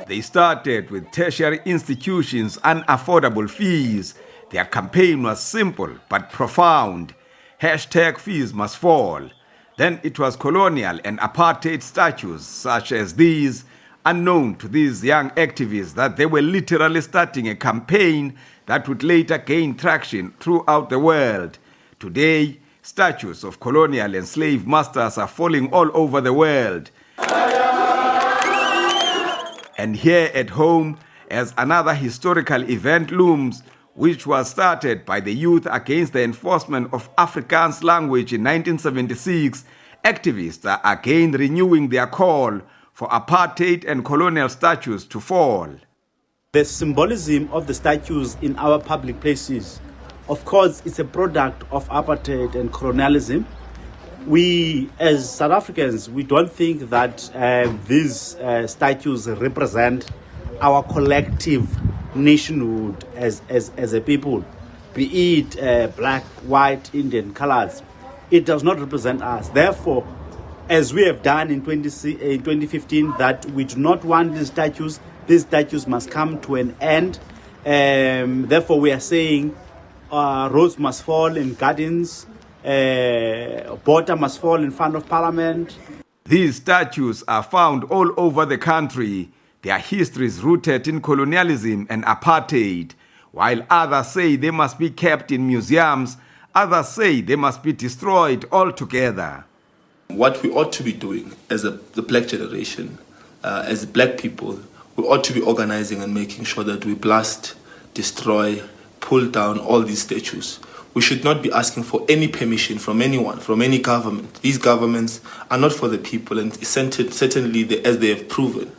They started with tertiary institutions and affordable fees. Their campaign was simple but profound. Hashtag fees must fall. Then it was colonial and apartheid statues such as these, unknown to these young activists, that they were literally starting a campaign that would later gain traction throughout the world. Today, statues of colonial and slave masters are falling all over the world. And here at home, as another historical event looms, which was started by the Youth Against the Enforcement of Afrikaans Language in 1976, activists are again renewing their call for apartheid and colonial statues to fall. The symbolism of the statues in our public places, of course, it's a product of apartheid and colonialism. We, as South Africans, we don't think that these statues represent our collective nationhood as a people, be it black, white, Indian, colors. It does not represent us. Therefore, as we have done in 2015, that we do not want these statues must come to an end. Therefore, we are saying Rhodes must fall in gardens, border must fall in front of Parliament. These statues are found all over the country. Their history is rooted in colonialism and apartheid. While others say they must be kept in museums, others say they must be destroyed altogether. What we ought to be doing as the black generation, as black people, we ought to be organizing and making sure that we blast, destroy, pull down all these statues. We should not be asking for any permission from anyone, from any government. These governments are not for the people, and certainly, as they have proven,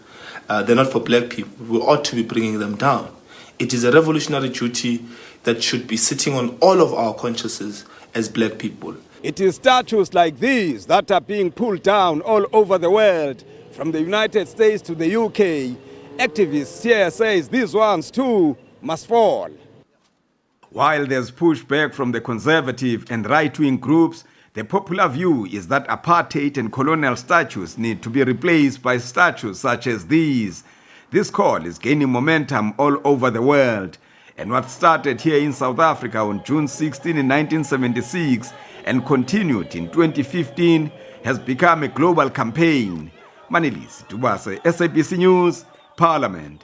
they're not for black people. We ought to be bringing them down. It is a revolutionary duty that should be sitting on all of our consciences as black people. It is statues like these that are being pulled down all over the world, from the United States to the UK. Activists here says these ones too must fall. While there's pushback from the conservative and right-wing groups, the popular view is that apartheid and colonial statues need to be replaced by statues such as these. This call is gaining momentum all over the world. And what started here in South Africa on June 16 in 1976 and continued in 2015 has become a global campaign. Manelisi Dubase, SABC News, Parliament.